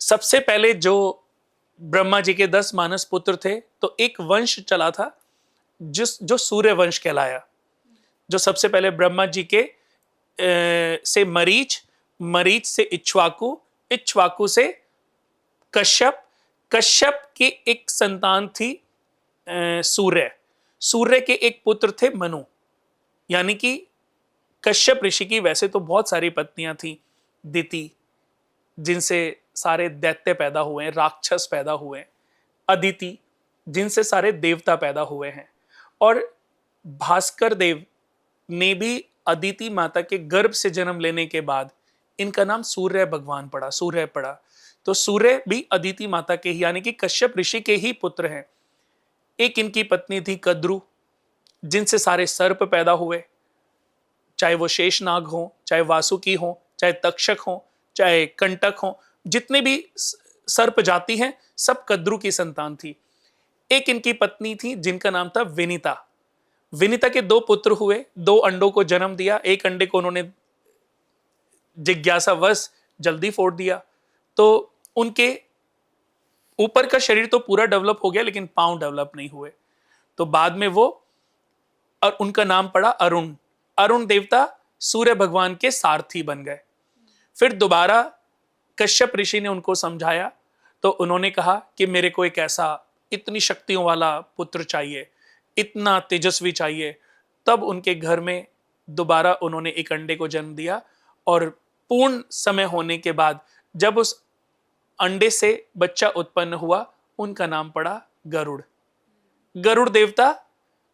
सबसे पहले जो ब्रह्मा जी के 10 मानस पुत्र थे, तो एक वंश चला था जो सूर्य वंश कहलाया। जो सबसे पहले ब्रह्मा जी के से मरीच, मरीच से इक्ष्वाकु, इक्ष्वाकु से कश्यप, कश्यप की एक संतान थी सूर्य, सूर्य के एक पुत्र थे मनु। यानी कि कश्यप ऋषि की वैसे तो बहुत सारी पत्नियां थी, दिति जिनसे सारे दैत्य पैदा हुए हैं, राक्षस पैदा हुए हैं, अदिति जिनसे सारे देवता पैदा हुए हैं, और भास्कर देव ने भी अदिति माता के गर्भ से जन्म लेने के बाद इनका नाम सूर्य भगवान पड़ा, सूर्य पड़ा। तो सूर्य भी अदिति माता के ही यानी कि कश्यप ऋषि के ही पुत्र हैं। एक इनकी पत्नी थी कद्रु, जिनसे सारे सर्प पैदा हुए, चाहे वो शेषनाग हो, चाहे वासुकी हो, चाहे तक्षक हो, चाहे कंटक हो, जितने भी सर्प जाति हैं सब कद्रु की संतान थी। एक इनकी पत्नी थी जिनका नाम था विनीता। विनीता के 2 पुत्र हुए, 2 अंडों को जन्म दिया। एक अंडे को उन्होंने जिज्ञासावश जल्दी फोड़ दिया, तो उनके ऊपर का शरीर तो पूरा डेवलप हो गया लेकिन पांव डेवलप नहीं हुए। तो बाद में वो, और उनका नाम पड़ा अरुण। अरुण देवता सूर्य भगवान के सारथी बन गए। फिर दोबारा कश्यप ऋषि ने उनको समझाया, तो उन्होंने कहा कि मेरे को एक ऐसा इतनी शक्तियों वाला पुत्र चाहिए, इतना तेजस्वी चाहिए। तब उनके घर में दोबारा उन्होंने एक अंडे को जन्म दिया, और पूर्ण समय होने के बाद जब उस अंडे से बच्चा उत्पन्न हुआ, उनका नाम पड़ा गरुड़। गरुड़ देवता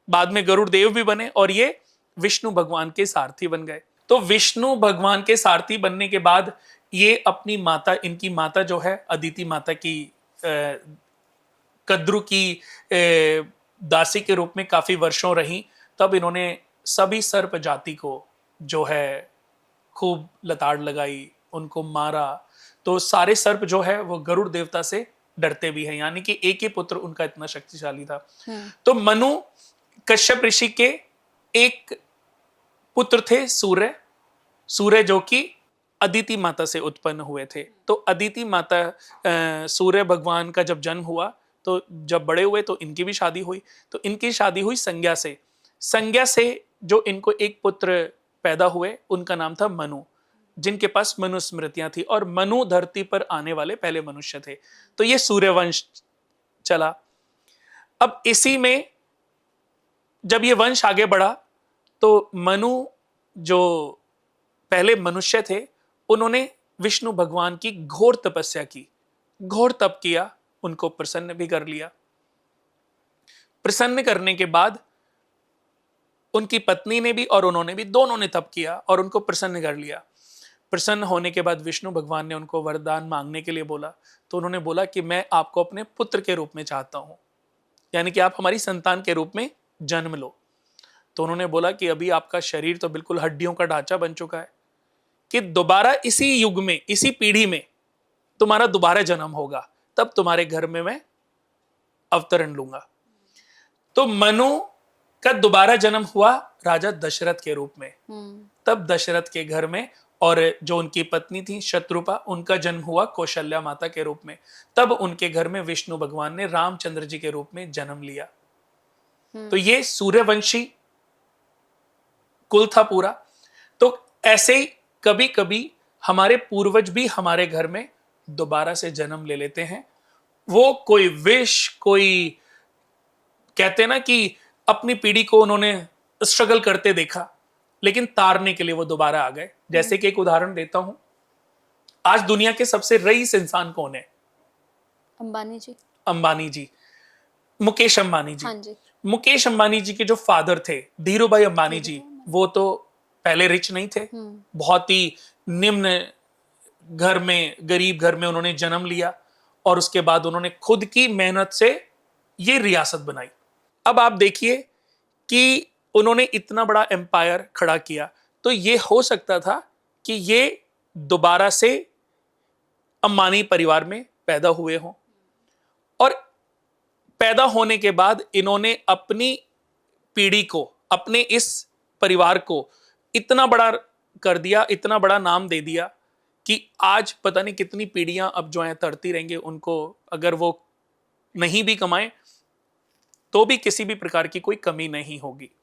बाद में गरुड़ देव भी बने, और ये विष्णु भगवान के सारथी बन गए। तो विष्णु भगवान के सारथी बनने के बाद ये अपनी माता, इनकी माता जो है अदिति माता की, कद्रु की दासी के रूप में काफी वर्षों रही। तब इन्होंने सभी सर्प जाति को जो है खूब लताड़ लगाई, उनको मारा। तो सारे सर्प जो है वो गरुड़ देवता से डरते भी हैं, यानी कि एक ही पुत्र उनका इतना शक्तिशाली था। तो मनु कश्यप ऋषि के एक पुत्र थे सूर्य, सूर्य जो कि अदिति माता से उत्पन्न हुए थे। तो अदिति माता, सूर्य भगवान का जब जन्म हुआ, तो जब बड़े हुए तो इनकी भी शादी हुई। तो इनकी शादी हुई संज्ञा से। संज्ञा से जो इनको एक पुत्र पैदा हुए, उनका नाम था मनु, जिनके पास मनुस्मृतियां थी, और मनु धरती पर आने वाले पहले मनुष्य थे। तो ये सूर्यवंश चला। अब इसी में जब ये वंश आगे बढ़ा, तो मनु जो पहले मनुष्य थे, उन्होंने विष्णु भगवान की घोर तपस्या की, घोर तप किया, उनको प्रसन्न भी कर लिया। प्रसन्न करने के बाद उनकी पत्नी ने भी और उन्होंने भी, दोनों ने तप किया और उनको प्रसन्न कर लिया। प्रसन्न होने के बाद विष्णु भगवान ने उनको वरदान मांगने के लिए बोला। तो उन्होंने बोला कि मैं आपको अपने पुत्र के रूप में चाहता हूं, यानी कि आप हमारी संतान के रूप में जन्म लो। तो उन्होंने बोला कि अभी आपका शरीर तो बिल्कुल हड्डियों का ढांचा बन चुका है, कि दोबारा इसी युग में, इसी पीढ़ी में तुम्हारा दोबारा जन्म होगा, तब तुम्हारे घर में मैं अवतरण लूंगा। तो मनु का दोबारा जन्म हुआ राजा दशरथ के रूप में। तब दशरथ के घर में, और जो उनकी पत्नी थी शत्रुपा, उनका जन्म हुआ कौशल्या माता के रूप में। तब उनके घर में विष्णु भगवान ने रामचंद्र जी के रूप में जन्म लिया। तो ये सूर्यवंशी कुल था पूरा। तो ऐसे ही कभी कभी हमारे पूर्वज भी हमारे घर में दोबारा से जन्म ले लेते हैं। वो कोई विश, कोई कहते ना कि अपनी पीढ़ी को उन्होंने स्ट्रगल करते देखा, लेकिन तारने के लिए वो दोबारा आ गए। जैसे कि एक उदाहरण देता हूं, आज दुनिया के सबसे रईस इंसान कौन है? अंबानी जी। अंबानी जी, मुकेश अंबानी जी। हाँ जी। मुकेश अंबानी जी के जो फादर थे धीरू भाई अंबानी जी, वो तो पहले रिच नहीं थे, बहुत ही निम्न घर में, गरीब घर में उन्होंने जन्म लिया, और उसके बाद उन्होंने खुद की मेहनत से ये रियासत बनाई। अब आप देखिए कि उन्होंने इतना बड़ा एम्पायर खड़ा किया, तो ये हो सकता था कि ये दोबारा से अंबानी परिवार में पैदा हुए हों, और पैदा होने के बाद इन्होंने अपनी पीढ़ी को, अपने इस परिवार को इतना बड़ा कर दिया, इतना बड़ा नाम दे दिया कि आज पता नहीं कितनी पीढ़ियां अब जो है तरती रहेंगे, उनको अगर वो नहीं भी कमाएं तो भी किसी भी प्रकार की कोई कमी नहीं होगी।